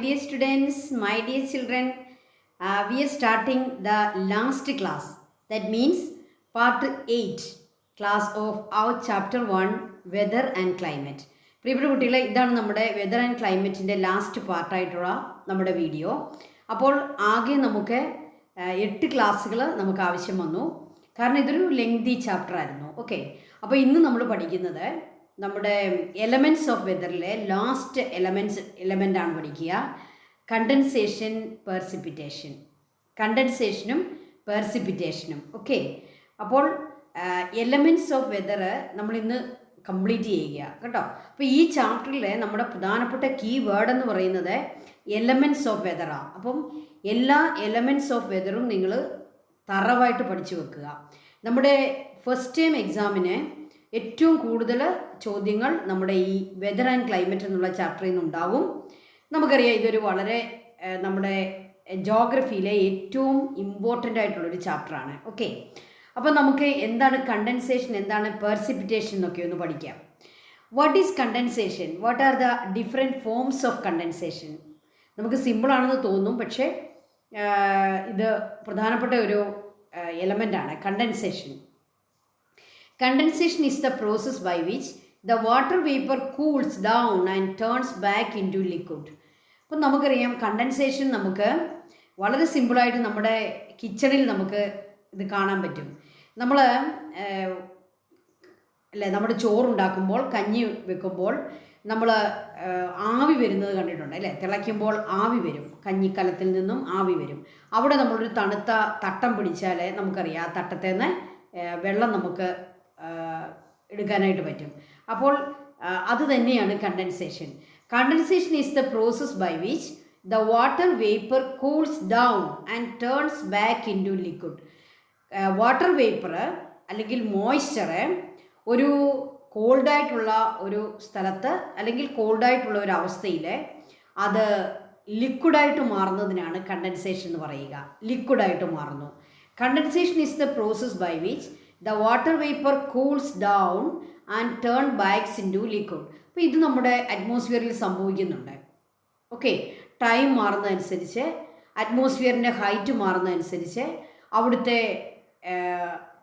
dear students, my dear children. We are starting the last class. That means part 8 class of our chapter 1 weather and climate. പ്രിയപ്പെട്ട കുട്ടികളെ, ഇതാണ് നമ്മുടെ weather and ക്ലൈമറ്റിൻ്റെ last പാർട്ടായിട്ടുള്ള നമ്മുടെ video. അപ്പോൾ ആകെ നമുക്ക് 8 ക്ലാസ്സുകൾ നമുക്ക് ആവശ്യം വന്നു. കാരണം ഇതൊരു ലെങ്തി ചാപ്റ്റർ ആയിരുന്നു. ഓക്കെ, അപ്പോൾ ഇന്ന് നമ്മൾ പഠിക്കുന്നത് നമ്മുടെ എലമെൻറ്റ്സ് ഓഫ് വെതറിലെ ലാസ്റ്റ് എലമെൻ്റാണ് പഠിക്കുക. കണ്ടൻസേഷൻ, പെർസിപ്പിറ്റേഷൻ. കണ്ടൻസേഷനും പെർസിപ്പിറ്റേഷനും. ഓക്കെ, അപ്പോൾ എലമെൻറ്റ്സ് ഓഫ് വെതർ നമ്മളിന്ന് കംപ്ലീറ്റ് ചെയ്യുക കേട്ടോ. അപ്പോൾ ഈ ചാപ്റ്ററിൽ നമ്മുടെ പ്രധാനപ്പെട്ട കീ വേർഡ് എന്ന് പറയുന്നത് എലമെൻറ്റ്സ് ഓഫ് വെതറാണ്. അപ്പം എല്ലാ എലമെൻറ്റ്സ് ഓഫ് വെതറും നിങ്ങൾ തറവായിട്ട് പഠിച്ചു വെക്കുക. നമ്മുടെ ഫസ്റ്റ് ടൈം എക്സാമിന് ഏറ്റവും കൂടുതൽ ചോദ്യങ്ങൾ നമ്മുടെ ഈ വെതർ ആൻഡ് ക്ലൈമറ്റ് എന്നുള്ള ചാപ്റ്ററിൽ നിന്നുണ്ടാവും. നമുക്കറിയാം ഇതൊരു വളരെ നമ്മുടെ ജോഗ്രഫിയിലെ ഏറ്റവും ഇമ്പോർട്ടൻ്റ് ആയിട്ടുള്ളൊരു ചാപ്റ്ററാണ്. ഓക്കെ, അപ്പോൾ നമുക്ക് എന്താണ് കണ്ടൻസേഷൻ, എന്താണ് പെർസിപ്പിറ്റേഷൻ എന്നൊക്കെ ഒന്ന് പഠിക്കാം. What is condensation? What are the different forms of condensation? നമുക്ക് സിമ്പിളാണെന്ന് തോന്നും, പക്ഷേ ഇത് പ്രധാനപ്പെട്ട ഒരു എലമെൻ്റാണ് condensation. Condensation is the process by which the water vapor cools down and turns back into liquid. അപ്പം നമുക്കറിയാം കണ്ടൻസേഷൻ നമുക്ക് വളരെ സിമ്പിളായിട്ട് നമ്മുടെ കിച്ചണിൽ നമുക്ക് ഇത് കാണാൻ പറ്റും. നമ്മൾ അല്ലേ, നമ്മുടെ ചോറുണ്ടാക്കുമ്പോൾ, കഞ്ഞി വെക്കുമ്പോൾ നമ്മൾ ആവി വരുന്നത് കണ്ടിട്ടുണ്ട് അല്ലേ? തിളയ്ക്കുമ്പോൾ ആവി വരും, കഞ്ഞിക്കലത്തിൽ നിന്നും ആവി വരും. അവിടെ നമ്മളൊരു തണുത്ത തട്ടം പിടിച്ചാൽ നമുക്കറിയാം ആ തട്ടത്തിൽ നിന്ന് വെള്ളം നമുക്ക് എടുക്കാനായിട്ട് പറ്റും. അപ്പോൾ അത് തന്നെയാണ് condensation. Condensation is the process by which the water vapour cools down and turns back in to liquid. Water vapour അല്ലെങ്കിൽ മോയ്സ്ചർ ഒരു കോൾഡായിട്ടുള്ള ഒരു സ്ഥലത്ത് അല്ലെങ്കിൽ കോൾഡായിട്ടുള്ള ഒരു അവസ്ഥയിൽ അത് ലിക്വിഡായിട്ട് മാറുന്നതിനാണ് കണ്ടൻസേഷൻ എന്ന് പറയുക. ലിക്വിഡായിട്ട് മാറുന്നു. Condensation is the process by which the water vapor cools down and turn backs into liquid. അപ്പോൾ ഇത് നമ്മുടെ അറ്റ്മോസ്ഫിയറിൽ സംഭവിക്കുന്നുണ്ട്. ഓക്കെ, ടൈം മാറുന്നതനുസരിച്ച്, അറ്റ്മോസ്ഫിയറിൻ്റെ ഹൈറ്റ് മാറുന്നതനുസരിച്ച് അവിടുത്തെ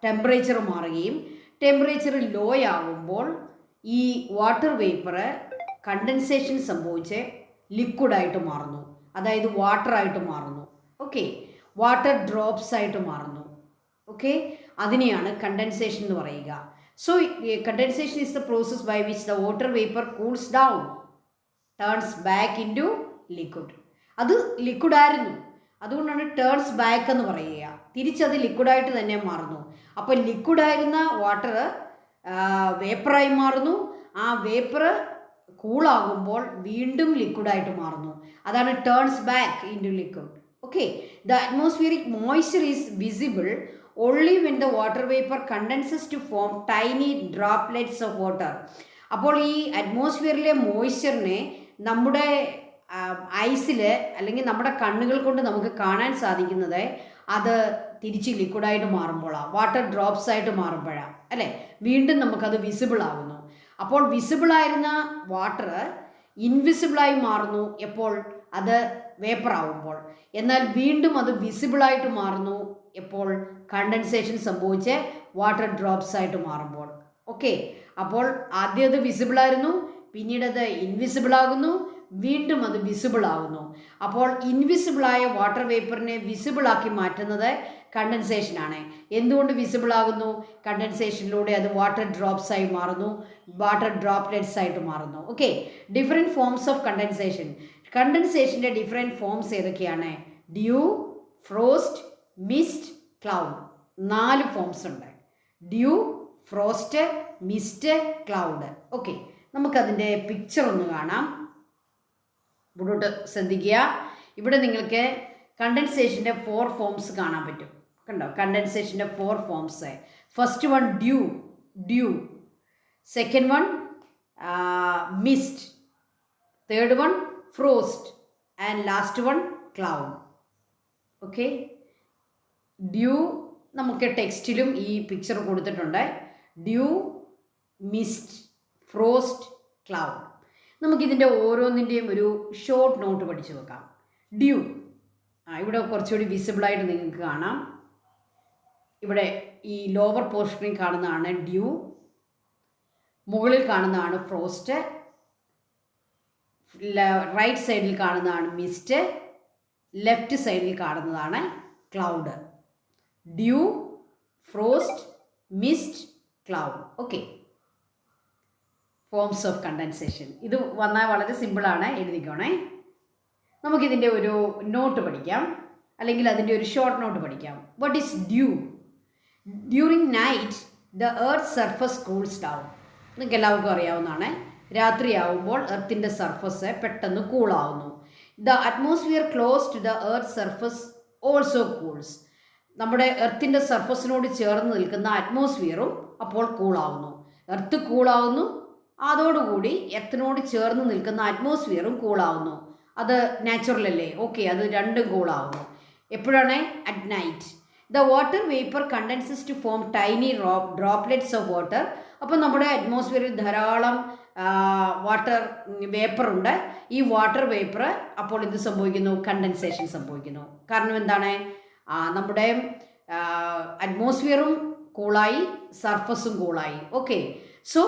ടെമ്പറേച്ചർ മാറുകയും ടെമ്പറേച്ചർ ലോ ആകുമ്പോൾ ഈ വാട്ടർ വേപ്പർ കണ്ടൻസേഷൻ സംഭവിച്ച് ലിക്വിഡായിട്ട് മാറുന്നു, അതായത് വാട്ടറായിട്ട് മാറുന്നു. ഓക്കെ, വാട്ടർ ഡ്രോപ്സ് ആയിട്ട് മാറുന്നു. ഓക്കെ, അതിനെയാണ് കണ്ടൻസേഷൻ എന്ന് പറയുക. So condensation is the process by which the water vapour cools down turns back in to liquid. അത് ലിക്വിഡായിരുന്നു, അതുകൊണ്ടാണ് ടേൺസ് ബാക്ക് എന്ന് പറയുക. തിരിച്ചത് ലിക്വിഡായിട്ട് തന്നെ മാറുന്നു. അപ്പോൾ ലിക്വിഡായിരുന്ന വാട്ടർ വേപ്പറായി മാറുന്നു. ആ വേപ്പർ കൂളാകുമ്പോൾ വീണ്ടും ലിക്വിഡായിട്ട് മാറുന്നു. അതാണ് turns back in to liquid. Okay, the atmospheric moisture is visible only when the water vapor condenses to form tiny droplets of water. അപ്പോൾ ഈ അറ്റ്മോസ്ഫിയറിലെ മോയ്സ്ചറിനെ നമ്മുടെ ഐസിൽ അല്ലെങ്കിൽ നമ്മുടെ കണ്ണുകൾ കൊണ്ട് നമുക്ക് കാണാൻ സാധിക്കുന്നത് അത് തിരിച്ച് ലിക്വിഡായിട്ട് മാറുമ്പോഴാണ്, വാട്ടർ ഡ്രോപ്സ് ആയിട്ട് മാറുമ്പോഴാണ് അല്ലേ? വീണ്ടും നമുക്കത് വിസിബിൾ ആകുന്നു. അപ്പോൾ വിസിബിളായിരുന്ന വാട്ടർ ഇൻവിസിബിളായി മാറുന്നു എപ്പോൾ? അത് വേപ്പർ ആവുമ്പോൾ. എന്നാൽ വീണ്ടും അത് വിസിബിളായിട്ട് മാറുന്നു എപ്പോൾ? കണ്ടൻസേഷൻ സംഭവിച്ച് വാട്ടർ ഡ്രോപ്സ് ആയിട്ട് മാറുമ്പോൾ. ഓക്കെ, അപ്പോൾ ആദ്യം അത് വിസിബിളായിരുന്നു, പിന്നീട് അത് ഇൻവിസിബിൾ ആകുന്നു, വീണ്ടും അത് വിസിബിൾ ആകുന്നു. അപ്പോൾ ഇൻവിസിബിളായ വാട്ടർ വേപ്പറിനെ വിസിബിളാക്കി മാറ്റുന്നത് കണ്ടൻസേഷനാണ്. എന്തുകൊണ്ട് വിസിബിൾ ആകുന്നു? കണ്ടൻസേഷനിലൂടെ അത് വാട്ടർ ഡ്രോപ്സ് ആയി മാറുന്നു, വാട്ടർ ഡ്രോപ്ലെറ്റ്സ് ആയിട്ട് മാറുന്നു. Okay, different forms of condensation. കണ്ടൻസേഷൻ്റെ ഡിഫറെൻറ്റ് ഫോംസ് ഏതൊക്കെയാണ്? Dew, frost, mist, cloud. 4 forms ഉണ്ട്. Dew, frost, mist, cloud. Okay, നമുക്കതിൻ്റെ പിക്ചർ ഒന്ന് കാണാം. ഇവിടോട്ട് ശ്രദ്ധിക്കുക. ഇവിടെ നിങ്ങൾക്ക് കണ്ടൻസേഷൻ്റെ 4 ഫോംസ് കാണാൻ പറ്റും. കണ്ടോ? കണ്ടൻസേഷൻ്റെ 4 forms. First one due, second one mist, third one frost and last one cloud. Okay, due നമുക്ക് ടെക്സ്റ്റിലും ഈ പിക്ചർ കൊടുത്തിട്ടുണ്ട്. Due, mist, frost, cloud. നമുക്കിതിൻ്റെ ഓരോന്നിൻ്റെയും ഒരു ഷോർട്ട് നോട്ട് പഠിച്ചു വെക്കാം. ഡ്യൂ, ഇവിടെ കുറച്ചുകൂടി വിസിബിളായിട്ട് നിങ്ങൾക്ക് കാണാം. ഇവിടെ ഈ ലോവർ പോർഷനിൽ കാണുന്നതാണ് ഡ്യൂ, മുകളിൽ കാണുന്നതാണ് ഫ്രോസ്റ്റ്, റൈറ്റ് സൈഡിൽ കാണുന്നതാണ് മിസ്റ്റ്, ലെഫ്റ്റ് സൈഡിൽ കാണുന്നതാണ് cloud. Due, frost, mist, cloud. Okay, forms of condensation. ഇത് വന്നാൽ വളരെ സിമ്പിളാണ്, എഴുതിക്കോണേ. നമുക്കിതിൻ്റെ ഒരു നോട്ട് പഠിക്കാം, അല്ലെങ്കിൽ അതിൻ്റെ ഒരു ഷോർട്ട് നോട്ട് പഠിക്കാം. What is dew? During night the earth surface cools down. നിങ്ങൾക്ക് എല്ലാവർക്കും അറിയാവുന്നതാണ്. രാത്രിയാവുമ്പോൾ എർത്തിൻ്റെ സർഫസ് പെട്ടെന്ന് കൂളാവുന്നു. The atmosphere close to the earth surface also cools. നമ്മുടെ എർത്തിൻ്റെ സർഫസിനോട് ചേർന്ന് നിൽക്കുന്ന അറ്റ്മോസ്ഫിയറും അപ്പോൾ കൂളാവുന്നു. എർത്ത് കൂളാവുന്നു, അതോടുകൂടി എർത്തിനോട് ചേർന്ന് നിൽക്കുന്ന അറ്റ്മോസ്ഫിയറും കൂളാവുന്നു. അത് നാച്ചുറൽ അല്ലേ? ഓക്കെ, അത് രണ്ടും കൂളാവുന്നു. എപ്പോഴാണ്? At night. The water vapour condenses to form tiny droplets of water. അപ്പോൾ നമ്മുടെ അറ്റ്മോസ്ഫിയറിൽ ധാരാളം വാട്ടർ വേപ്പറുണ്ട്. ഈ വാട്ടർ വേപ്പർ അപ്പോൾ എന്ത് സംഭവിക്കുന്നു? കണ്ടൻസേഷൻ സംഭവിക്കുന്നു. കാരണം എന്താണ്? നമ്മുടെ അറ്റ്മോസ്ഫിയറും കൂളായി, സർഫസും കൂളായി. Okay, so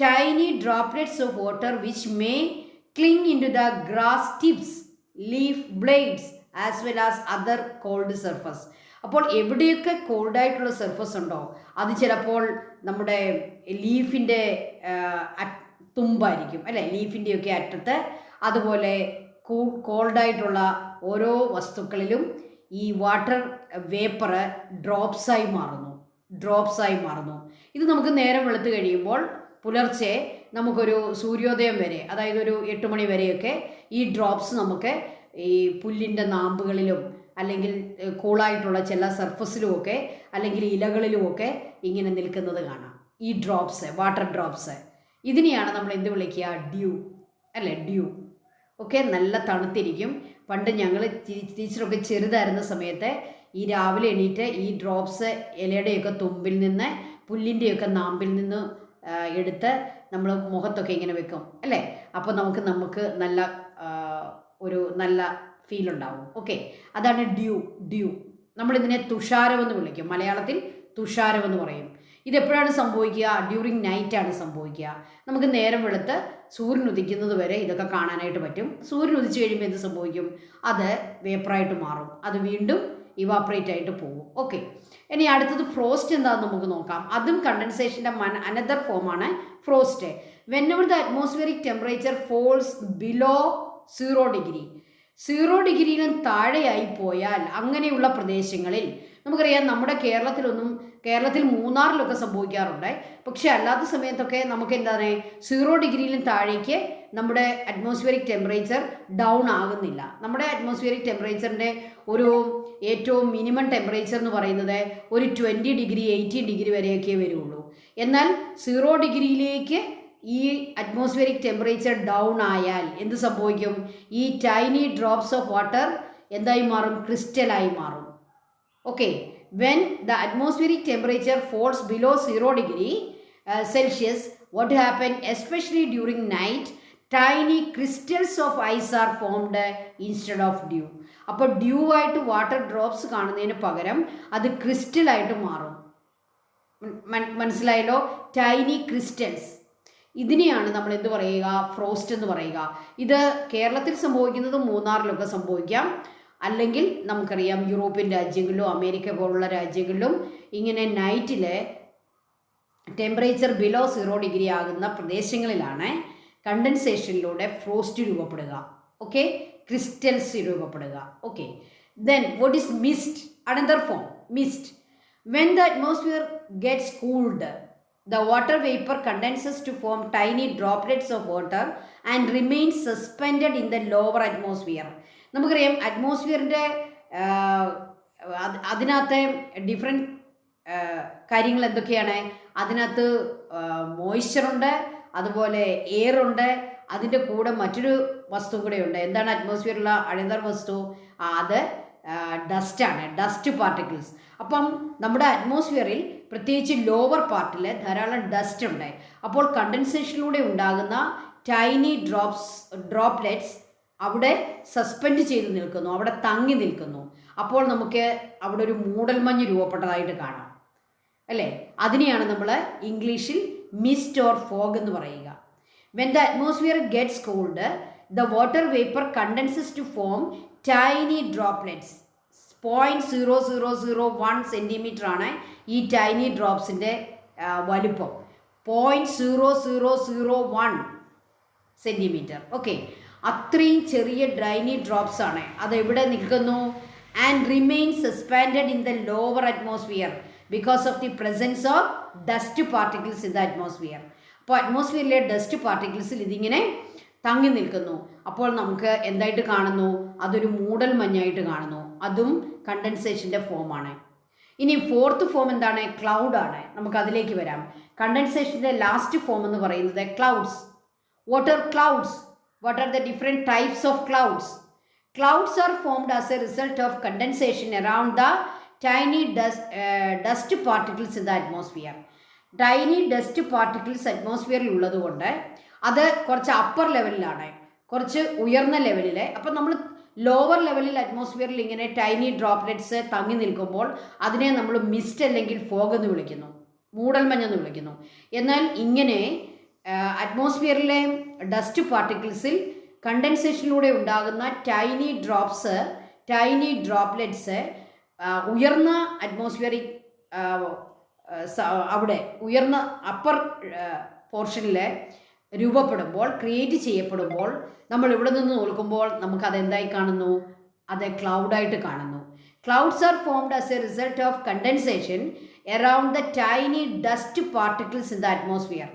tiny droplets of water which may cling into the grass tips, leaf blades as well as other cold surface. അപ്പോൾ എവിടെയൊക്കെ കോൾഡായിട്ടുള്ള സർഫസ് ഉണ്ടോ അത് ചിലപ്പോൾ നമ്മുടെ ലീഫിൻ്റെ തുമ്പായിരിക്കും അല്ലേ, ലീഫിൻ്റെയൊക്കെ അറ്റത്ത്. അതുപോലെ കോൾഡായിട്ടുള്ള ഓരോ വസ്തുക്കളിലും ഈ വാട്ടർ വേപ്പർ ഡ്രോപ്സായി മാറുന്നു. ഇത് നമുക്ക് നേരം വെളുത്ത് കഴിയുമ്പോൾ പുലർച്ചെ നമുക്കൊരു സൂര്യോദയം വരെ, അതായത് ഒരു 8 മണി വരെയൊക്കെ ഈ ഡ്രോപ്സ് നമുക്ക് ഈ പുല്ലിൻ്റെ നാമ്പുകളിലും അല്ലെങ്കിൽ കൂളായിട്ടുള്ള ചില സർഫസിലുമൊക്കെ അല്ലെങ്കിൽ ഇലകളിലുമൊക്കെ ഇങ്ങനെ നിൽക്കുന്നത് കാണാം. ഈ ഡ്രോപ്സ്, വാട്ടർ ഡ്രോപ്സ്, ഇതിനെയാണ് നമ്മൾ എന്ത് വിളിക്കുക? ഡ്യൂ അല്ലേ, ഡ്യൂ. ഓക്കെ, നല്ല തണുത്തിരിക്കും. പണ്ട് ഞങ്ങൾ ടീച്ചറൊക്കെ ചെറുതായിരുന്ന സമയത്ത് ഈ രാവിലെ എണീറ്റ് ഈ ഡ്രോപ്സ് ഇലയുടെയൊക്കെ തുമ്പിൽ നിന്ന് പുല്ലിൻ്റെയൊക്കെ നാമ്പിൽ നിന്ന് എടുത്ത് നമ്മൾ മുഖത്തൊക്കെ ഇങ്ങനെ വെക്കും അല്ലേ. അപ്പോൾ നമുക്ക് നല്ല ഒരു നല്ല ഫീൽ ഉണ്ടാവും. ഓക്കെ, അതാണ് ഡ്യൂ. നമ്മളിതിനെ തുഷാരമെന്ന് വിളിക്കും. മലയാളത്തിൽ തുഷാരമെന്ന് പറയും. ഇതെപ്പോഴാണ് സംഭവിക്കുക? ഡ്യൂറിങ് നൈറ്റാണ് സംഭവിക്കുക. നമുക്ക് നേരം വെളുത്ത് സൂര്യൻ ഉദിക്കുന്നത് വരെ ഇതൊക്കെ കാണാനായിട്ട് പറ്റും. സൂര്യൻ ഉദിച്ചു കഴിയുമ്പോൾ എന്ത് സംഭവിക്കും? അത് വേപ്പറായിട്ട് മാറും. അത് വീണ്ടും ഇവാപ്പറേറ്റ് ആയിട്ട് പോകും. ഓക്കെ, ഇനി അടുത്തത് ഫ്രോസ്റ്റ് എന്താണെന്ന് നമുക്ക് നോക്കാം. അതും കണ്ടൻസേഷൻ്റെ അനദർ ഫോമാണ് frost. Whenever the atmospheric temperature falls below 0 degree, 0 ഡിഗ്രിയിലും താഴെയായി പോയാൽ അങ്ങനെയുള്ള പ്രദേശങ്ങളിൽ, നമുക്കറിയാം നമ്മുടെ കേരളത്തിൽ മൂന്നാറിലൊക്കെ സംഭവിക്കാറുണ്ട്. പക്ഷേ അല്ലാത്ത സമയത്തൊക്കെ നമുക്ക് എന്താണ് 0 ഡിഗ്രിയിലും താഴേക്ക് നമ്മുടെ അറ്റ്മോസ്ഫിയറിക് ടെമ്പറേച്ചർ ഡൗൺ ആകുന്നില്ല. നമ്മുടെ അറ്റ്മോസ്ഫിയറിക് ടെമ്പറേച്ചറിൻ്റെ ഒരു ഏറ്റവും മിനിമം ടെമ്പറേച്ചർ എന്ന് പറയുന്നത് ഒരു 20 ഡിഗ്രി 18 ഡിഗ്രി വരെയൊക്കെ വരുള്ളൂ. എന്നാൽ 0 ഡിഗ്രിയിലേക്ക് ഈ അറ്റ്മോസ്ഫിയറിക് ടെമ്പറേച്ചർ ഡൗൺ ആയാൽ എന്ത് സംഭവിക്കും? ഈ ടൈനി ഡ്രോപ്സ് ഓഫ് വാട്ടർ എന്തായി മാറും? ക്രിസ്റ്റലായി മാറും. Okay, when the atmospheric temperature falls below 0 degree Celsius, what happen? Especially during night, tiny crystals of ice are formed instead of dew. അപ്പോൾ ഡ്യൂ ആയിട്ട് water drops കാണുന്നതിന് പകരം അത് ക്രിസ്റ്റലായിട്ട് മാറും. മനസ്സിലായല്ലോ? Tiny crystals. ഇതിനെയാണ് നമ്മൾ എന്ത് പറയുക? ഫ്രോസ്റ്റ് എന്ന് പറയുക. ഇത് കേരളത്തിൽ സംഭവിക്കുന്നത് മൂന്നാറിലൊക്കെ സംഭവിക്കാം. അല്ലെങ്കിൽ നമുക്കറിയാം യൂറോപ്യൻ രാജ്യങ്ങളിലും അമേരിക്ക പോലുള്ള രാജ്യങ്ങളിലും ഇങ്ങനെ നൈറ്റിൽ ടെമ്പറേച്ചർ ബിലോ 0 ഡിഗ്രി ആകുന്ന പ്രദേശങ്ങളിലാണ് കണ്ടൻസേഷനിലൂടെ ഫ്രോസ്റ്റ് രൂപപ്പെടുക. ഓക്കെ, ക്രിസ്റ്റൽസ് രൂപപ്പെടുക. Okay, then what is mist? Another form mist. When the atmosphere gets cooled, the water vapor condenses to form tiny droplets of water and remains suspended in the lower atmosphere. നമുക്കറിയാം അറ്റ്മോസ്ഫിയറിൻ്റെ അതിനകത്തെ different കാര്യങ്ങൾ എന്തൊക്കെയാണ്? അതിനകത്ത് മോയ്സ്ചറുണ്ട്, അതുപോലെ എയറുണ്ട്, അതിൻ്റെ കൂടെ മറ്റൊരു വസ്തു കൂടെയുണ്ട്. എന്താണ് അറ്റ്മോസ്ഫിയറിലുള്ള അനദർ വസ്തു? അത് ഡസ്റ്റാണ്, ഡസ്റ്റ് പാർട്ടിക്കിൾസ്. അപ്പം നമ്മുടെ അറ്റ്മോസ്ഫിയറിൽ പ്രത്യേകിച്ച് ലോവർ പാർട്ടിൽ ധാരാളം ഡസ്റ്റ് ഉണ്ട്. അപ്പോൾ കണ്ടൻസേഷനിലൂടെ ഉണ്ടാകുന്ന ടൈനി ഡ്രോപ്ലെറ്റ്സ് അവിടെ സസ്പെൻഡ് ചെയ്ത് നിൽക്കുന്നു, അവിടെ തങ്ങി നിൽക്കുന്നു. അപ്പോൾ നമുക്ക് അവിടെ ഒരു മൂടൽമഞ്ഞ് രൂപപ്പെട്ടതായിട്ട് കാണാം അല്ലേ? അതിനെയാണ് നമ്മൾ ഇംഗ്ലീഷിൽ മിസ്റ്റ് ഓർ ഫോഗ് എന്ന് പറയുക. When the atmosphere gets cold, the water vapour condenses to form tiny droplets. 0.0001 centimetre ആണ് ഈ ടൈനി ഡ്രോപ്സിൻ്റെ വലുപ്പം. 0.0001 സെൻറ്റിമീറ്റർ. ഓക്കെ, അത്രയും ചെറിയ ടൈനി ഡ്രോപ്സ് ആണ്. അതെവിടെ നിൽക്കുന്നു? And remain suspended in the lower atmosphere because of the presence of dust particles in the atmosphere. അപ്പോൾ അറ്റ്മോസ്ഫിയറിലെ ഡസ്റ്റ് പാർട്ടിക്കിൾസിൽ ഇതിങ്ങനെ തങ്ങി നിൽക്കുന്നു. അപ്പോൾ നമുക്ക് എന്തായിട്ട് കാണുന്നു? അതൊരു മൂടൽ മഞ്ഞായിട്ട് കാണുന്നു. അതും കണ്ടൻസേഷൻ്റെ ഫോമാണ്. ഇനി ഫോർത്ത് ഫോം എന്താണ്? ക്ലൗഡാണ്. നമുക്ക് അതിലേക്ക് വരാം. കണ്ടൻസേഷൻ്റെ ലാസ്റ്റ് ഫോം എന്ന് പറയുന്നത് clouds. What are clouds? What are the different types of clouds? Clouds are formed as a result of condensation around the tiny dust particles in the atmosphere. Tiny dust particles അറ്റ്മോസ്ഫിയറിൽ ഉള്ളതുകൊണ്ട് അത് കുറച്ച് upper ലെവലിലാണ്, കുറച്ച് ഉയർന്ന ലെവലിൽ. അപ്പം നമ്മൾ lower ലെവലിൽ അറ്റ്മോസ്ഫിയറിൽ ഇങ്ങനെ ടൈനി ഡ്രോപ്ലെറ്റ്സ് തങ്ങി നിൽക്കുമ്പോൾ അതിനെ നമ്മൾ മിസ്റ്റ് അല്ലെങ്കിൽ ഫോഗ് എന്ന് വിളിക്കുന്നു, മൂടൽമഞ്ഞെന്ന് വിളിക്കുന്നു. എന്നാൽ ഇങ്ങനെ അറ്റ്മോസ്ഫിയറിലെ ഡസ്റ്റ് പാർട്ടിക്കിൾസിൽ കണ്ടൻസേഷനിലൂടെ ഉണ്ടാകുന്ന ടൈനി ഡ്രോപ്ലെറ്റ്സ് ഉയർന്ന അറ്റ്മോസ്ഫിയറിക് അവിടെ ഉയർന്ന അപ്പർ പോർഷനിൽ രൂപപ്പെടുമ്പോൾ, ക്രിയേറ്റ് ചെയ്യപ്പെടുമ്പോൾ, നമ്മൾ ഇവിടെ നിന്ന് നോക്കുമ്പോൾ നമുക്കതെന്തായി കാണുന്നു? അത് ക്ലൗഡായിട്ട് കാണുന്നു. Clouds are formed as a result of condensation around the tiny dust particles in the atmosphere.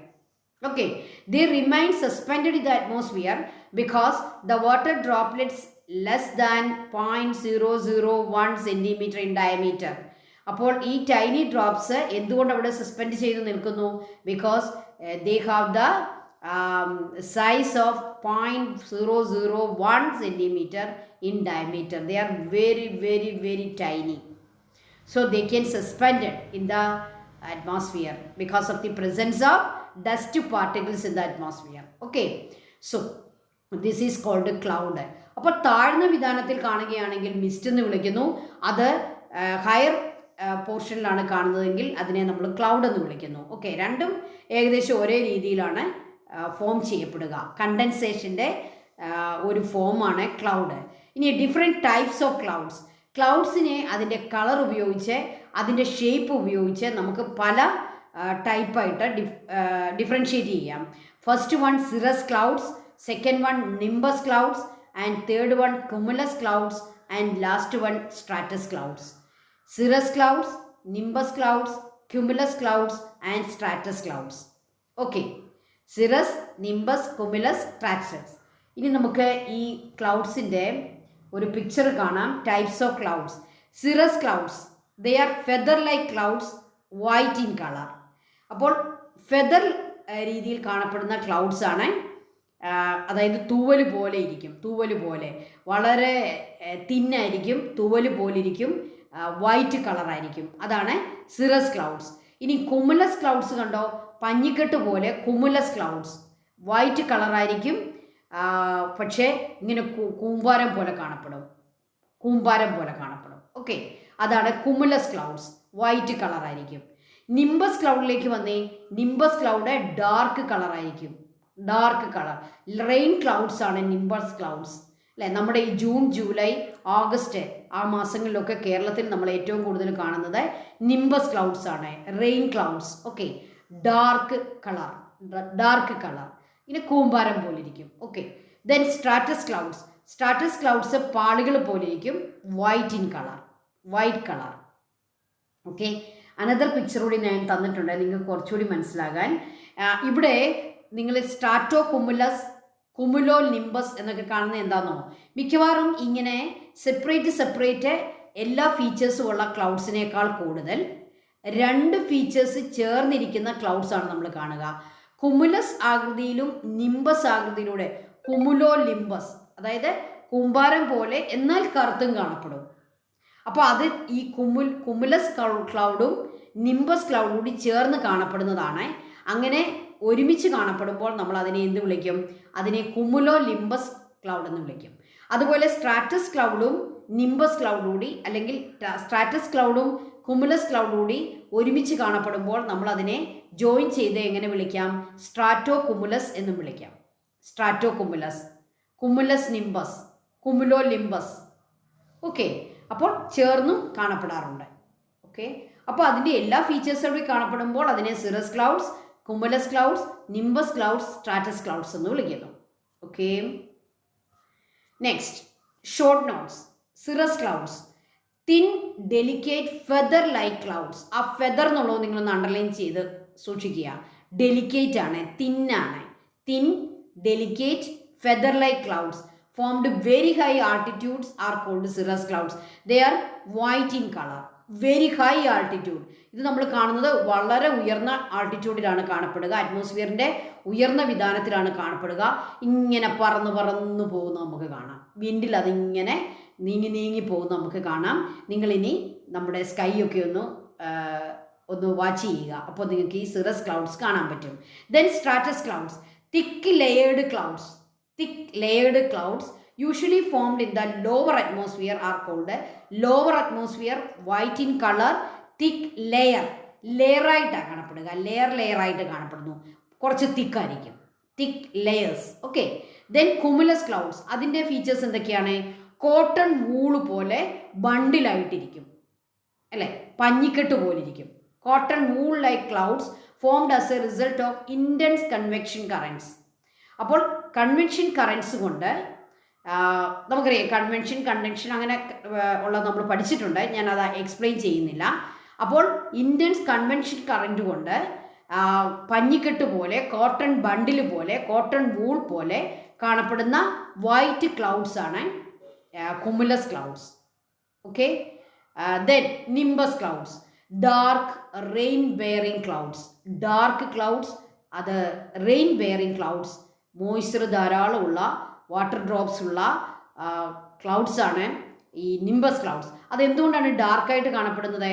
Okay, they remain suspended in the atmosphere because the water droplets less than 0.001 centimeter in diameter. അപ്പോൾ ഈ tiny drops എന്തുകൊണ്ട് അവിടെ suspend ചെയ്ത് നിൽക്കുന്നു? Because they have the size of 0.001 centimeter in diameter. They are very, very, very tiny. So they can suspended in the atmosphere because of the presence of dust particles in the atmosphere. Okay, so this is called cloud. അപ്പോൾ താഴ്ന്ന വിധാനത്തിൽ കാണുകയാണെങ്കിൽ mist എന്ന് വിളിക്കുന്നു. അത് higher പോർഷനിലാണ് കാണുന്നതെങ്കിൽ അതിനെ നമ്മൾ cloud എന്ന് വിളിക്കുന്നു. ഓക്കെ, രണ്ടും ഏകദേശം ഒരേ രീതിയിലാണ് ഫോം ചെയ്യപ്പെടുക. കണ്ടൻസേഷൻ്റെ ഒരു ഫോമാണ് ക്ലൗഡ്. ഇനി ഡിഫറെൻറ്റ് ടൈപ്സ് ഓഫ് ക്ലൗഡ്സ്. ക്ലൗഡ്സിനെ അതിൻ്റെ കളർ ഉപയോഗിച്ച്, അതിൻ്റെ ഷേപ്പ് ഉപയോഗിച്ച് നമുക്ക് പല ടൈപ്പായിട്ട് ഡിഫറൻഷ്യേറ്റ് ചെയ്യാം. First one cirrus clouds, second one nimbus clouds, and third one cumulus clouds, and last one Stratus clouds. Cirrus clouds, nimbus clouds, cumulus clouds, and Stratus clouds. Okay, cirrus, nimbus, cumulus, Stratus. ഇനി നമുക്ക് ഈ ക്ലൗഡ്സിൻ്റെ ഒരു picture കാണാം. Types of clouds. Cirrus clouds, they are feather like clouds, white in colour. അപ്പോൾ feather രീതിയിൽ കാണപ്പെടുന്ന clouds ആണ്. അതായത് തൂവല് പോലെ ഇരിക്കും, തൂവല് പോലെ വളരെ തിന്നായിരിക്കും, തൂവല് പോലെ ഇരിക്കും, വൈറ്റ് കളറായിരിക്കും. അതാണ് സിറസ് ക്ലൗഡ്സ്. ഇനി കുമുലസ് ക്ലൗഡ്സ് കണ്ടോ? പഞ്ഞിക്കെട്ട് പോലെ കുമുലസ് ക്ലൗഡ്സ്, വൈറ്റ് കളറായിരിക്കും, പക്ഷേ ഇങ്ങനെ കൂമ്പാരം പോലെ കാണപ്പെടും, കൂമ്പാരം പോലെ കാണപ്പെടും. ഓക്കെ, അതാണ് കുമുലസ് ക്ലൗഡ്സ്, വൈറ്റ് കളറായിരിക്കും. നിംബസ് ക്ലൗഡിലേക്ക് വന്നേ. നിംബസ് ക്ലൗഡ് ഡാർക്ക് കളറായിരിക്കും, ഡാർക്ക് കളർ. റെയിൻ ക്ലൗഡ്സ് ആണ് നിംബസ് ക്ലൗഡ്സ് അല്ലേ? നമ്മുടെ ഈ ജൂൺ, ജൂലൈ, ഓഗസ്റ്റ് ആ മാസങ്ങളിലൊക്കെ കേരളത്തിൽ നമ്മൾ ഏറ്റവും കൂടുതൽ കാണുന്നത് നിംബസ് ക്ലൗഡ്സ് ആണ്, rain clouds. Okay, dark colour, dark colour, ഇങ്ങനെ കൂമ്പാരം പോലെ ഇരിക്കും. Okay, then Stratus clouds. Stratus clouds പാളികൾ പോലെ ഇരിക്കും, white in colour, white colour. Okay, another picture കൂടി ഞാൻ തന്നിട്ടുണ്ട് നിങ്ങൾക്ക് കുറച്ചുകൂടി മനസ്സിലാകാൻ. ഇവിടെ നിങ്ങൾ സ്ട്രാറ്റോ കുമുലസ്, കുമുലോ നിംബസ് എന്നൊക്കെ കാണുന്നത് എന്താണെന്നോ? മിക്കവാറും ഇങ്ങനെ സെപ്പറേറ്റ് എല്ലാ ഫീച്ചേഴ്സും ഉള്ള ക്ലൗഡ്സിനേക്കാൾ കൂടുതൽ രണ്ട് ഫീച്ചേഴ്സ് ചേർന്നിരിക്കുന്ന ക്ലൗഡ്സാണ് നമ്മൾ കാണുക. കുമുലസ് ആകൃതിയിലും നിംബസ് ആകൃതിയിലൂടെ കുമുലോ ലിംബസ്, അതായത് കൂമ്പാരം പോലെ എന്നാൽ കറുത്തും കാണപ്പെടും. അപ്പോൾ അത് ഈ കുമുലസ് ക്ലൗഡും നിംബസ് ക്ലൗഡും കൂടി ചേർന്ന് കാണപ്പെടുന്നതാണ്. അങ്ങനെ ഒരുമിച്ച് കാണപ്പെടുമ്പോൾ നമ്മൾ അതിനെ എന്ത് വിളിക്കും? അതിനെ കുമുലോ ലിംബസ് ക്ലൗഡ് എന്ന് വിളിക്കും. അതുപോലെ സ്ട്രാറ്റസ് ക്ലൗഡും നിംബസ് ക്ലൗഡും കൂടി, അല്ലെങ്കിൽ സ്ട്രാറ്റസ് ക്ലൗഡും കുമുലസ് ക്ലൗഡും കൂടി ഒരുമിച്ച് കാണപ്പെടുമ്പോൾ നമ്മൾ അതിനെ ജോയിൻ ചെയ്ത് എങ്ങനെ വിളിക്കാം? സ്ട്രാറ്റോ കുമുലസ് എന്നും വിളിക്കാം. സ്ട്രാറ്റോ cumulus, cumulus nimbus, കുമുലോ limbs. Okay, അപ്പോൾ ചേർന്നും കാണപ്പെടാറുണ്ട്. ഓക്കെ, അപ്പോൾ അതിൻ്റെ എല്ലാ ഫീച്ചേഴ്സോടെ കാണപ്പെടുമ്പോൾ അതിനെ cirrus clouds, cumulus clouds, nimbus clouds, stratus clouds എന്ന് വിളിക്കുന്നു. Okay, next short notes. Cirrus clouds thin delicate feather like clouds. ആ ഫെദർ എന്നുള്ളത് നിങ്ങളൊന്ന് അണ്ടർലൈൻ ചെയ്ത് സൂക്ഷിക്കുക. ഡെലിക്കേറ്റ് ആണ്, തിന്നാണ്. Thin delicate feather like clouds formed very high altitudes are called cirrus clouds. They are white in color. Very high altitude. ഇത് നമ്മൾ കാണുന്നത് വളരെ ഉയർന്ന ആൾട്ടിറ്റ്യൂഡിലാണ് കാണപ്പെടുക. അറ്റ്മോസ്ഫിയറിൻ്റെ ഉയർന്ന വിധാനത്തിലാണ് കാണപ്പെടുക. ഇങ്ങനെ പറന്ന് പറന്ന് പോകുന്ന നമുക്ക് കാണാം. വിൻഡിൽ അതിങ്ങനെ നീങ്ങി നീങ്ങി പോകുന്ന നമുക്ക് കാണാം. നിങ്ങളിനി നമ്മുടെ സ്കൈ ഒക്കെ ഒന്ന് വാച്ച് ചെയ്യുക. അപ്പോൾ നിങ്ങൾക്ക് ഈ സിറസ് ക്ലൗഡ്സ് കാണാൻ പറ്റും. Then Stratus clouds, thick layered clouds. Thick layered clouds usually formed in the lower atmosphere are called lower atmosphere, white in color, thick layer. Layer ആയിട്ടാണ് കാണപ്പെടുക. ലെയർ ആയിട്ട് കാണപ്പെടുന്നു. കുറച്ച് തിക്കായിരിക്കും. Thick layers. Okay, then cumulus clouds. അതിൻ്റെ features എന്തൊക്കെയാണ്? Cotton wool പോലെ ബണ്ടിലായിട്ടിരിക്കും, അല്ലേ? പഞ്ഞിക്കെട്ട് പോലിരിക്കും. Cotton wool like clouds formed as a result of intense convection currents. അപ്പോൾ കൺവെൻഷൻ കറൻസ് കൊണ്ട് നമുക്കറിയാം, കണ്ടൻഷൻ അങ്ങനെ ഉള്ളത് നമ്മൾ പഠിച്ചിട്ടുണ്ട്. ഞാനത് എക്സ്പ്ലെയിൻ ചെയ്യുന്നില്ല. അപ്പോൾ ഇൻറ്റൻസ് കൺവെൻഷൻ കറൻറ്റ് കൊണ്ട് പഞ്ഞിക്കെട്ട് പോലെ, കോട്ടൺ ബണ്ടിൽ പോലെ, കോട്ടൺ വൂൾ പോലെ കാണപ്പെടുന്ന വൈറ്റ് ക്ലൗഡ്സ് ആണ് cumulus clouds. Okay, then nimbus clouds, dark rain bearing clouds. Dark clouds, അത് റെയിൻ ബെയറിംഗ് ക്ലൗഡ്സ്, മോയ്സ്ചർ ധാരാളമുള്ള, വാട്ടർ ഡ്രോപ്സ് ഉള്ള ക്ലൗഡ്സ് ആണ് ഈ നിംബസ് ക്ലൗഡ്സ്. അതെന്തുകൊണ്ടാണ് ഡാർക്കായിട്ട് കാണപ്പെടുന്നത്?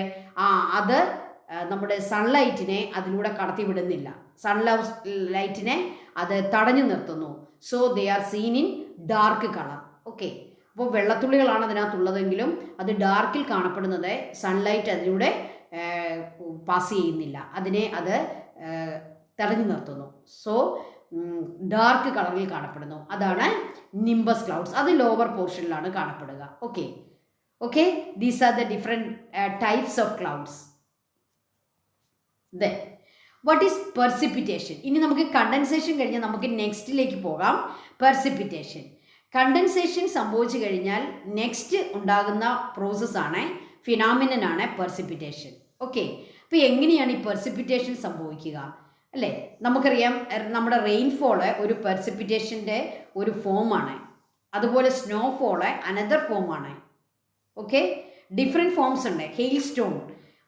അത് നമ്മുടെ സൺലൈറ്റിനെ അതിലൂടെ കടത്തിവിടുന്നില്ല. സൺലൈറ്റിനെ അത് തടഞ്ഞു നിർത്തുന്നു. So they are seen in dark colour. Okay, അപ്പോൾ വെള്ളത്തുള്ളികളാണ് അതിനകത്തുള്ളതെങ്കിലും അത് ഡാർക്കിൽ കാണപ്പെടുന്നത് സൺലൈറ്റ് അതിലൂടെ പാസ് ചെയ്യുന്നില്ല, അതിനെ അത് തടഞ്ഞു നിർത്തുന്നു. സോ ഡാർക്ക് കളറിൽ കാണപ്പെടുന്നു. അതാണ് നിംബസ് ക്ലൗഡ്സ്. അത് ലോവർ പോർഷനിലാണ് കാണപ്പെടുക. Okay okay these are the different types of clouds. Then what is precipitation? ഇനി നമുക്ക് കണ്ടൻസേഷൻ കഴിഞ്ഞാൽ നമുക്ക് നെക്സ്റ്റിലേക്ക് പോകാം. പെർസിപ്പിറ്റേഷൻ, കണ്ടൻസേഷൻ സംഭവിച്ചു കഴിഞ്ഞാൽ നെക്സ്റ്റ് ഉണ്ടാകുന്ന പ്രോസസ്സാണ്, ഫിനോമിനനാണ് പെർസിപ്പിറ്റേഷൻ. ഓക്കെ, അപ്പോൾ എങ്ങനെയാണ് ഈ പെർസിപ്പിറ്റേഷൻ സംഭവിക്കുക, അല്ലേ? നമുക്കറിയാം, നമ്മുടെ റെയിൻഫോള് ഒരു പെർസിപ്പിറ്റേഷൻ്റെ ഒരു ഫോമാണ്. അതുപോലെ സ്നോഫോള് അനദർ ഫോമാണ്. ഓക്കെ, ഡിഫറെൻറ്റ് ഫോംസ് ഉണ്ട്. ഹെയിൽ സ്റ്റോൺ,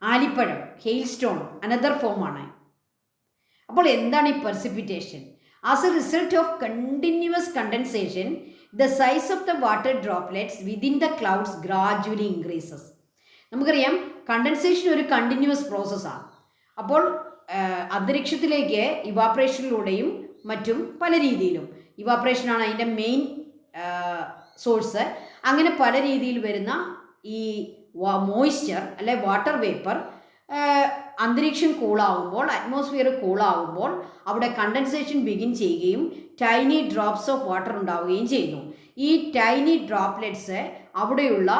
ആലിപ്പഴം, ഹെയിൽ സ്റ്റോൺ അനദർ ഫോമാണ്. അപ്പോൾ എന്താണ് ഈ precipitation? As a result of continuous condensation the size of the water droplets within the clouds gradually increases. നമുക്കറിയാം, കണ്ടൻസേഷൻ ഒരു കണ്ടിന്യൂസ് പ്രോസസ്സാണ്. അപ്പോൾ അന്തരീക്ഷത്തിലേക്ക് ഇവാപ്രേഷനിലൂടെയും മറ്റും പല രീതിയിലും, ഇവാപ്രേഷനാണ് അതിൻ്റെ മെയിൻ സോഴ്സ്. അങ്ങനെ പല രീതിയിൽ വരുന്ന ഈ മോയ്സ്ചർ അല്ലെ വാട്ടർ വേപ്പർ അന്തരീക്ഷം കൂളാവുമ്പോൾ, അറ്റ്മോസ്ഫിയർ കൂളാവുമ്പോൾ അവിടെ കണ്ടൻസേഷൻ ബിഗിൻ ചെയ്യുകയും ടൈനി ഡ്രോപ്സ് ഓഫ് വാട്ടർ ഉണ്ടാവുകയും ചെയ്യുന്നു. ഈ ടൈനി ഡ്രോപ്ലെറ്റ്സ് അവിടെയുള്ള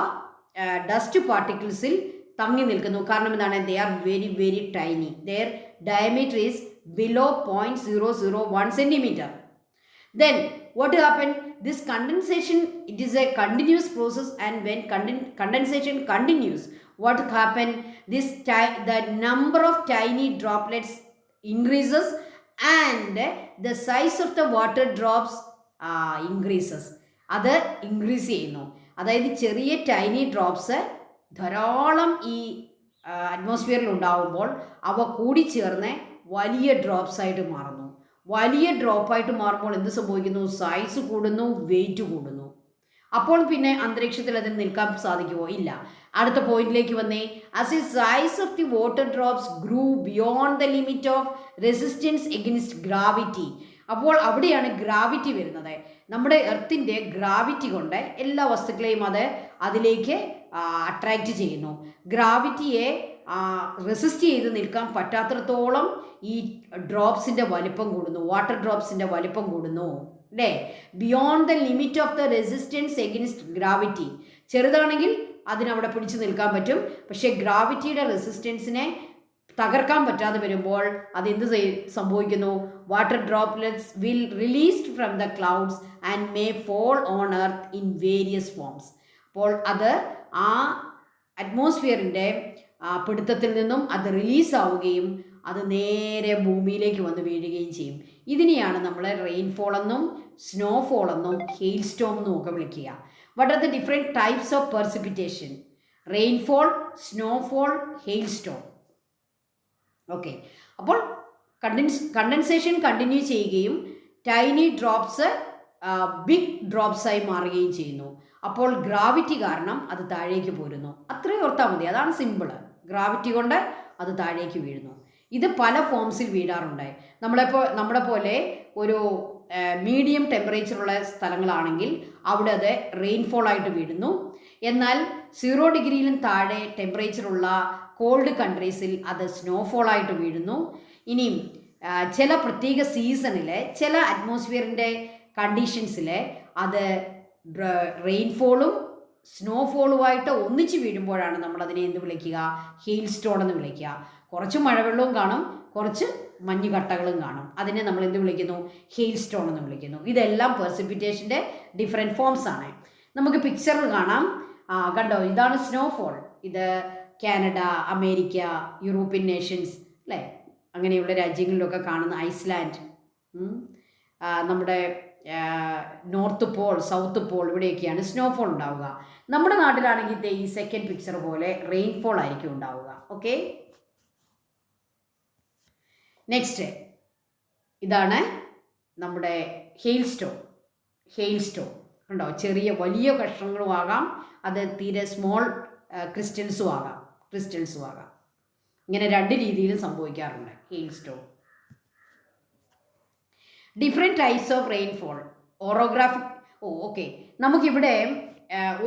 ഡസ്റ്റ് പാർട്ടിക്കിൾസിൽ തങ്ങി നിൽക്കുന്നു. കാരണം എന്താണ്? They are very very tiny. Their diameter is below 0.001 centimeter. Then what happened? This condensation, it is a continuous process, and when condensation continues, what happened? The number of tiny droplets increases and the size of the water drops increases. അത് increase ചെയ്യുന്നു. അതായത് ചെറിയ tiny drops ധാരാളം ഈ അറ്റ്മോസ്ഫിയറിൽ ഉണ്ടാവുമ്പോൾ അവ കൂടിച്ചേർന്ന് വലിയ ഡ്രോപ്സ് ആയിട്ട് മാറുന്നു. വലിയ ഡ്രോപ്പായിട്ട് മാറുമ്പോൾ എന്ത് സംഭവിക്കുന്നു? സൈസ് കൂടുന്നു, വെയിറ്റ് കൂടുന്നു. അപ്പോൾ പിന്നെ അന്തരീക്ഷത്തിൽ അതിന് നിൽക്കാൻ സാധിക്കുമോ? ഇല്ല. അടുത്ത പോയിന്റിലേക്ക് വന്നേ. As a size of the water drops grew beyond the limit of resistance against gravity. അപ്പോൾ അവിടെയാണ് ഗ്രാവിറ്റി വരുന്നത്. നമ്മുടെ എർത്തിൻ്റെ ഗ്രാവിറ്റി കൊണ്ട് എല്ലാ വസ്തുക്കളെയും അത് അതിലേക്ക് അട്രാക്റ്റ് ചെയ്യുന്നു. ഗ്രാവിറ്റിയെ റെസിസ്റ്റ് ചെയ്ത് നിൽക്കാൻ പറ്റാത്തിടത്തോളം ഈ ഡ്രോപ്സിൻ്റെ വലിപ്പം കൂടുന്നു, വാട്ടർ ഡ്രോപ്സിൻ്റെ വലിപ്പം കൂടുന്നു അല്ലേ. Beyond the limit of the resistance against gravity. ചെറുതാണെങ്കിൽ അതിനവിടെ പിടിച്ചു നിൽക്കാൻ പറ്റും. പക്ഷേ ഗ്രാവിറ്റിയുടെ റെസിസ്റ്റൻസിനെ തകർക്കാൻ പറ്റാതെ വരുമ്പോൾ അതെന്ത് സംഭവിക്കുന്നു? Water droplets will released from the clouds and may fall on earth in various forms. അപ്പോൾ അത് ആ അറ്റ്മോസ്ഫിയറിൻ്റെ പിടുത്തത്തിൽ നിന്നും അത് റിലീസാവുകയും അത് നേരെ ഭൂമിയിലേക്ക് വന്ന് വീഴുകയും ചെയ്യും. ഇതിനെയാണ് നമ്മൾ റെയിൻഫോൾ എന്നും സ്നോഫോൾ എന്നും ഹെയിൽ സ്റ്റോം എന്നും ഒക്കെ വിളിക്കുക. What are the different types of precipitation? Rainfall, snowfall, hail storm. Okay. അപ്പോൾ കണ്ടൻസേഷൻ കണ്ടിന്യൂ ചെയ്യുകയും ടൈനി ഡ്രോപ്സ് ബിഗ് ഡ്രോപ്സായി മാറുകയും ചെയ്യുന്നു. അപ്പോൾ ഗ്രാവിറ്റി കാരണം അത് താഴേക്ക് പോരുന്നു. അത്രയും ഓർത്താൽ മതി. അതാണ് സിമ്പിള്. ഗ്രാവിറ്റി കൊണ്ട് അത് താഴേക്ക് വീഴുന്നു. ഇത് പല ഫോംസിൽ വീഴാറുണ്ട്. നമ്മുടെ പോലെ ഒരു മീഡിയം ടെമ്പറേച്ചറുള്ള സ്ഥലങ്ങളാണെങ്കിൽ അവിടെ അത് റെയിൻഫോൾ ആയിട്ട് വീഴുന്നു. എന്നാൽ 0 ഡിഗ്രിയിലും താഴെ ടെമ്പറേച്ചറുള്ള കോൾഡ് കൺട്രീസിൽ അത് സ്നോഫോൾ ആയിട്ട് വീഴുന്നു. ഇനിയും ചില പ്രത്യേക സീസണിൽ ചില അറ്റ്മോസ്ഫിയറിൻ്റെ കണ്ടീഷൻസിൽ അത് റെയിൻഫോളും സ്നോഫോളുമായിട്ട് ഒന്നിച്ച് വീഴുമ്പോഴാണ് നമ്മളതിനെ എന്ത് വിളിക്കുക? ഹെയിൽ സ്റ്റോൺ എന്ന് വിളിക്കുക. കുറച്ച് മഴവെള്ളവും കാണും, കുറച്ച് മഞ്ഞുകട്ടകളും കാണും. അതിനെ നമ്മൾ എന്ത് വിളിക്കുന്നു? ഹെയിൽ സ്റ്റോൺ എന്ന് വിളിക്കുന്നു. ഇതെല്ലാം പെർസിപ്പിറ്റേഷൻ്റെ ഡിഫറെൻറ്റ് ഫോംസ് ആണ്. നമുക്ക് പിക്ചർ കാണാം. കണ്ടോ, ഇതാണ് സ്നോഫോൾ. ഇത് കാനഡ, അമേരിക്ക, യൂറോപ്യൻ നേഷൻസ് അല്ലേ, അങ്ങനെയുള്ള രാജ്യങ്ങളിലൊക്കെ കാണുന്ന ഐസ്ലാൻഡ്, നമ്മുടെ നോർത്ത് പോൾ, സൗത്ത് പോൾ, ഇവിടെയൊക്കെയാണ് സ്നോഫോൾ ഉണ്ടാവുക. നമ്മുടെ നാട്ടിലാണെങ്കിൽ ഈ സെക്കൻഡ് പിക്ചർ പോലെ റെയിൻഫോൾ ആയിരിക്കും ഉണ്ടാവുക. ഓക്കെ. നെക്സ്റ്റ് ഇതാണ് നമ്മുടെ ഹെയിൽ സ്റ്റോൺ. ഉണ്ടോ, ചെറിയ വലിയ കഷ്ണങ്ങളും ആകാം, അത് തീരെ സ്മോൾ ക്രിസ്റ്റൽസും ആകാം. ഇങ്ങനെ രണ്ട് രീതിയിലും സംഭവിക്കാറുണ്ട് hailstone. Different types of rainfall. Orographic. Okay, നമുക്കിവിടെ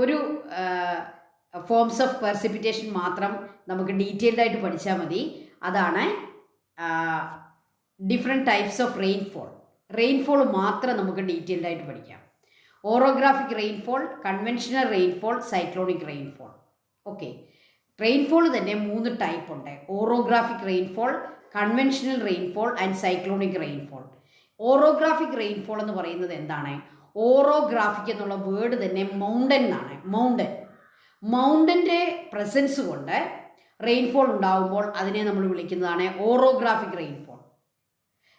ഒരു ഫോംസ് ഓഫ് പെർസിപ്പിറ്റേഷൻ മാത്രം നമുക്ക് ഡീറ്റെയിൽഡായിട്ട് പഠിച്ചാൽ മതി. അതാണ് ഡിഫറെൻറ്റ് ടൈപ്സ് ഓഫ് റെയിൻഫോൾ മാത്രം നമുക്ക് ഡീറ്റെയിൽഡായിട്ട് പഠിക്കാം. Orographic rainfall, conventional rainfall, cyclonic rainfall. Okay. Rainfall തന്നെ 3 ടൈപ്പ് ഉണ്ട്. Orographic rainfall, conventional rainfall and cyclonic rainfall. Orographic rainfall എന്ന് പറയുന്നത് എന്താണ്? ഓറോഗ്രാഫിക് എന്നുള്ള വേർഡ് തന്നെ മൗണ്ടൻ എന്നാണ്. മൗണ്ടൻ്റെ പ്രസൻസ് കൊണ്ട് റെയിൻഫോൾ ഉണ്ടാകുമ്പോൾ അതിനെ നമ്മൾ വിളിക്കുന്നതാണ് orographic rainfall.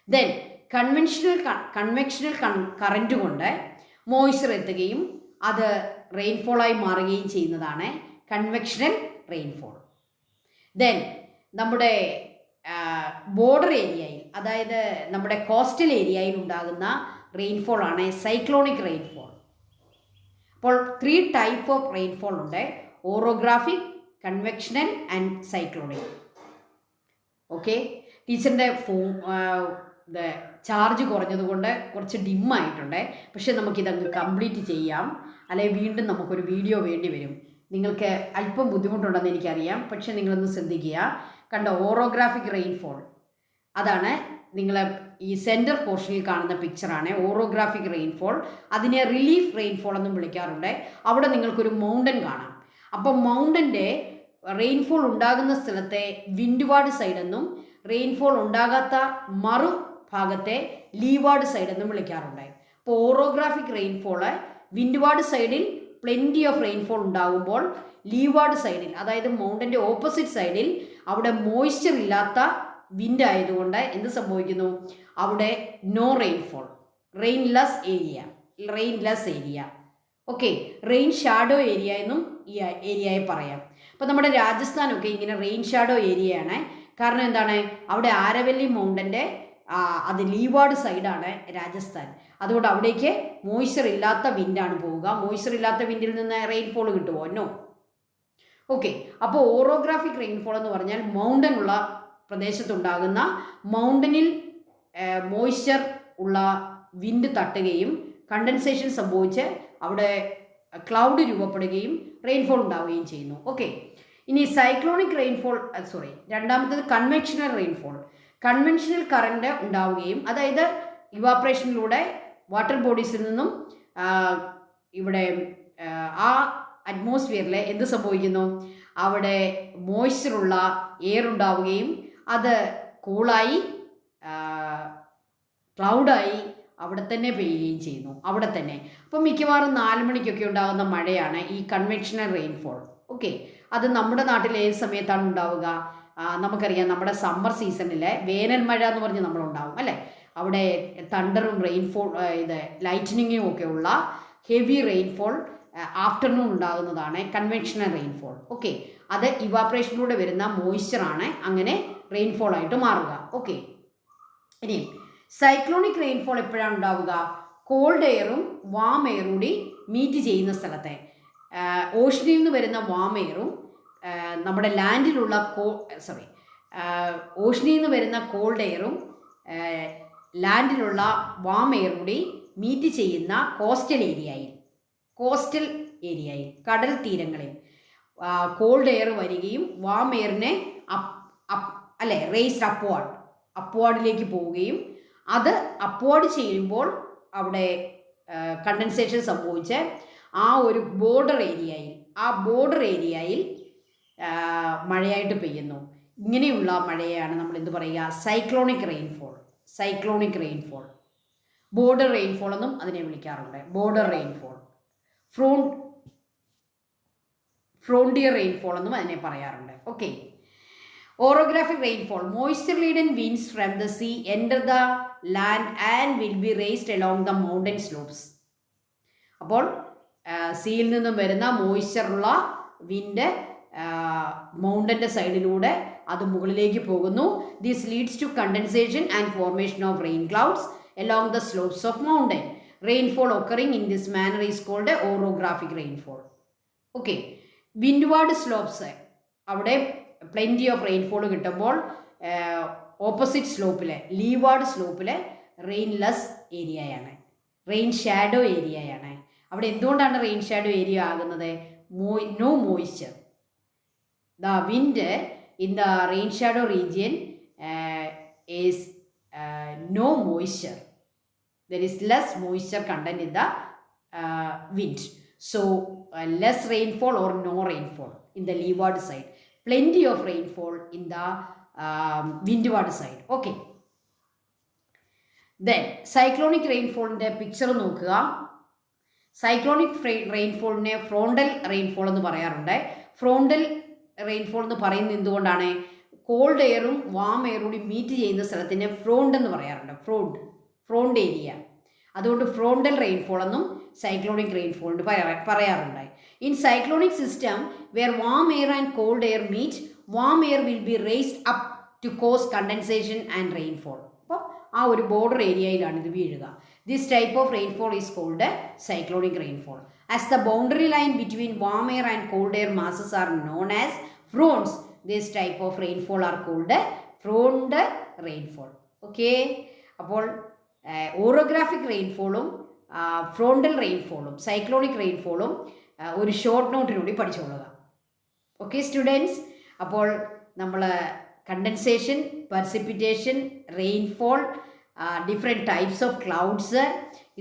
Then conventional current കൊണ്ട് മോയ്സ്ചർ എത്തുകയും അത് റെയിൻഫോളായി മാറുകയും ചെയ്യുന്നതാണ് കൺവെക്ഷണൽ റെയിൻഫോൾ. ദെൻ നമ്മുടെ ബോർഡർ ഏരിയയിൽ, അതായത് നമ്മുടെ കോസ്റ്റൽ ഏരിയയിൽ ഉണ്ടാകുന്ന റെയിൻഫോൾ ആണ് സൈക്ലോണിക് റെയിൻഫോൾ. അപ്പോൾ 3 ടൈപ്പ് ഓഫ് റെയിൻഫോൾ ഉണ്ട്: orographic, convectional and cyclonic. Okay. ടീച്ചറിൻ്റെ ചാർജ് കുറഞ്ഞതുകൊണ്ട് കുറച്ച് ഡിമ്മായിട്ടുണ്ട്. പക്ഷേ നമുക്കിതങ്ങ് കംപ്ലീറ്റ് ചെയ്യാം, അല്ലെങ്കിൽ വീണ്ടും നമുക്കൊരു വീഡിയോ വേണ്ടി വരും. നിങ്ങൾക്ക് അല്പം ബുദ്ധിമുട്ടുണ്ടെന്ന് എനിക്കറിയാം, പക്ഷേ നിങ്ങളൊന്ന് ശ്രദ്ധിക്കുക. കണ്ടോ, ഓറോഗ്രാഫിക് റെയിൻഫോൾ അതാണ് നിങ്ങൾ ഈ സെൻറ്റർ പോർഷനിൽ കാണുന്ന പിക്ചറാണ് ഓറോഗ്രാഫിക് റെയിൻഫോൾ. അതിനെ റിലീഫ് റെയിൻഫോൾ എന്നും വിളിക്കാറുണ്ട്. അവിടെ നിങ്ങൾക്കൊരു മൗണ്ടൻ കാണാം. അപ്പം മൗണ്ടൻ്റെ റെയിൻഫോൾ ഉണ്ടാകുന്ന സ്ഥലത്തെ വിൻഡ്വാർഡ് സൈഡ് എന്നും റെയിൻഫോൾ ഉണ്ടാകാത്ത മറുഭാഗത്തെ ലീവാർഡ് സൈഡ് എന്നും വിളിക്കാറുണ്ട്. അപ്പോൾ ഓറോഗ്രാഫിക് റെയിൻഫോള് വിൻഡ്വാർഡ് സൈഡിൽ പ്ലെൻറ്റി ഓഫ് റെയിൻഫോൾ ഉണ്ടാകുമ്പോൾ ലീവാർഡ് സൈഡിൽ, അതായത് മൗണ്ടൻ്റെ ഓപ്പോസിറ്റ് സൈഡിൽ അവിടെ മോയ്സ്ചർ ഇല്ലാത്ത വിൻഡ് ആയതുകൊണ്ട് എന്ത് സംഭവിക്കുന്നു? അവിടെ no rainfall, rainless area. Okay. Rain shadow area എന്നും ഈ ഏരിയയെ പറയാം. അപ്പോൾ നമ്മുടെ രാജസ്ഥാനൊക്കെ ഇങ്ങനെ റെയിൻ ഷാഡോ ഏരിയയാണ്. കാരണം എന്താണ്? അവിടെ ആരവല്ലി മൗണ്ടൻ്റെ അത് ലീവാർഡ് സൈഡാണ് രാജസ്ഥാൻ. അതുകൊണ്ട് അവിടേക്ക് മോയ്സ്ചർ ഇല്ലാത്ത വിൻഡാണ് പോവുക. മോയ്സ്ചർ ഇല്ലാത്ത വിൻഡിൽ നിന്ന് റെയിൻഫോൾ കിട്ടുമോ? നോ. ഓക്കെ, അപ്പോൾ ഓറോഗ്രാഫിക് റെയിൻഫോൾ എന്ന് പറഞ്ഞാൽ മൗണ്ടൻ ഉള്ള പ്രദേശത്തുണ്ടാകുന്ന മൗണ്ടനിൽ മോയ്സ്ചർ ഉള്ള വിൻഡ് തട്ടുകയും കണ്ടൻസേഷൻ സംഭവിച്ച് അവിടെ ക്ലൗഡ് രൂപപ്പെടുകയും റെയിൻഫോൾ ഉണ്ടാവുകയും ചെയ്യുന്നു. ഓക്കെ, ഇനി സൈക്ലോണിക് റെയിൻഫോൾ, രണ്ടാമത്തേത് കൺവെൻഷണൽ റെയിൻഫോൾ. കൺവെൻഷണൽ കറണ്ട് ഉണ്ടാവുകയും, അതായത് ഇവാപ്രേഷനിലൂടെ വാട്ടർ ബോഡീസിൽ നിന്നും ഇവിടെ ആ അറ്റ്മോസ്ഫിയറിൽ എന്ത് സംഭവിക്കുന്നു, അവിടെ മോയ്സ്ചറുള്ള എയർ ഉണ്ടാവുകയും അത് കൂളായി ക്ലൗഡായി അവിടെ തന്നെ പെയ്യുകയും ചെയ്യുന്നു, അവിടെ തന്നെ. അപ്പം മിക്കവാറും 4 മണിക്കൊക്കെ ഉണ്ടാകുന്ന മഴയാണ് ഈ കൺവെൻഷണൽ റെയിൻഫോൾ. ഓക്കെ, അത് നമ്മുടെ നാട്ടിൽ ഏത് സമയത്താണ് ഉണ്ടാവുക? നമുക്കറിയാം, നമ്മുടെ സമ്മർ സീസണിലെ വേനൽ മഴ എന്ന് പറഞ്ഞ് നമ്മളുണ്ടാവും അല്ലേ. അവിടെ തണ്ടറും റെയിൻഫോൾ ലൈറ്റനിങ്ങും ഒക്കെ ഉള്ള ഹെവി റെയിൻഫോൾ ആഫ്റ്റർനൂൺ ഉണ്ടാകുന്നതാണ് കൺവെൻഷണൽ റെയിൻഫോൾ. ഓക്കെ, അത് ഇവാപ്രേഷനിലൂടെ വരുന്ന മോയ്സ്ചറാണ് അങ്ങനെ റെയിൻഫോൾ ആയിട്ട് മാറുക. ഓക്കെ, ഇനി സൈക്ലോണിക് റെയിൻഫോൾ എപ്പോഴാണ് ഉണ്ടാവുക? കോൾഡ് എയറും വാം എയറും കൂടി മീറ്റ് ചെയ്യുന്ന സ്ഥലത്തെ. ഓഷനിൽ നിന്ന് വരുന്ന വാം എയറും നമ്മുടെ ലാൻഡിലുള്ള ഓഷനിൽ നിന്ന് വരുന്ന കോൾഡ് എയറും ലാൻഡിലുള്ള വാം എയറും കൂടി മീറ്റ് ചെയ്യുന്ന കോസ്റ്റൽ ഏരിയയിൽ കടൽ തീരങ്ങളിൽ കോൾഡ് എയർ വരികയും വാം എയറിനെ റേസ്ഡ് അപ്വാർഡിലേക്ക് പോവുകയും അത് അപ്വാർഡ് ചെയ്യുമ്പോൾ അവിടെ കണ്ടൻസേഷൻ സംഭവിച്ച് ആ ഒരു ബോർഡർ ഏരിയയിൽ മഴയായിട്ട് പെയ്യുന്നു. ഇങ്ങനെയുള്ള മഴയാണ് നമ്മൾ എന്ത് പറയുക? Cyclonic rainfall. ബോർഡർ റെയിൻഫോൾ എന്നും അതിനെ വിളിക്കാറുണ്ട്. ബോർഡർ റെയിൻഫോൾ, ഫ്രോണ്ടിയർ റെയിൻഫോൾ എന്നും അതിനെ പറയാറുണ്ട്. Okay, orographic rainfall. Moisture laden winds from the sea enter the land and will be raised along the mountain slopes. അപ്പോൾ സീയിൽ നിന്നും വരുന്ന മോയ്സ്ചറുള്ള വിൻഡ് മൗണ്ടൻ്റെ സൈഡിലൂടെ അത് മുകളിലേക്ക് പോകുന്നു. This leads to condensation and formation of rain clouds along the slopes of mountain. Rainfall occurring in this manner is called orographic rainfall. Okay, windward slopes, അവിടെ plenty of rainfall കിട്ടുമ്പോൾ opposite സ്ലോപ്പിലെ leeward സ്ലോപ്പിലെ rainless ഏരിയയാണ്, rain shadow ഏരിയയാണ്. അവിടെ എന്തുകൊണ്ടാണ് rain shadow area ആകുന്നത്? No moisture. The wind in the rain shadow region is no moisture. There is less moisture content in the wind. So less rainfall or no rainfall in the leeward side. Plenty of rainfall in the windward side. Okay. Then cyclonic rainfall ന്റെ picture നോക്കുക. Cyclonic റെയിൻഫോളിനെ frontal rainfall എന്ന് പറയാറുണ്ട്. Frontal rainfall എന്ന് പറയുന്നത് എന്തുകൊണ്ടാണ്? Called എയറും warm എയറും കൂടി meet ചെയ്യുന്ന സ്ഥലത്തിന് ഫ്രോണ്ട് എന്ന് പറയാറുണ്ട്. Front area. അതുകൊണ്ട് ഫ്രോണ്ടൽ റെയിൻഫോൾ എന്നും സൈക്ലോണിക് റെയിൻഫോളിന് പറയാറുണ്ട്. In cyclonic system where warm air and cold air meet, warm air will be raised up to cause condensation and rainfall. അപ്പോൾ ആ ഒരു ബോർഡർ ഏരിയയിലാണ് ഇത് വീഴുക. This type of rainfall is cold cyclonic rainfall. As the boundary line between warm air and cold air masses are known as fronts, this type of rainfall are called front rainfall. Okay, അപ്പോൾ orographic റെയിൻഫോളും frontal റെയിൻഫോളും cyclonic റെയിൻഫോളും ഒരു short നോട്ടിലൂടെ പഠിച്ചുകൊള്ളുക. Okay students, അപ്പോൾ നമ്മൾ condensation, precipitation, rainfall, different types of clouds,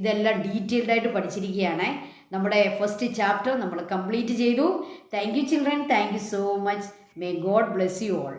ഇതെല്ലാം ഡീറ്റെയിൽഡ് ആയിട്ട് പഠിച്ചിരിക്കുകയാണ്. നമ്മുടെ ഫസ്റ്റ് ചാപ്റ്റർ നമ്മൾ കംപ്ലീറ്റ് ചെയ്തു. Thank you children, thank you so much. May God bless you all.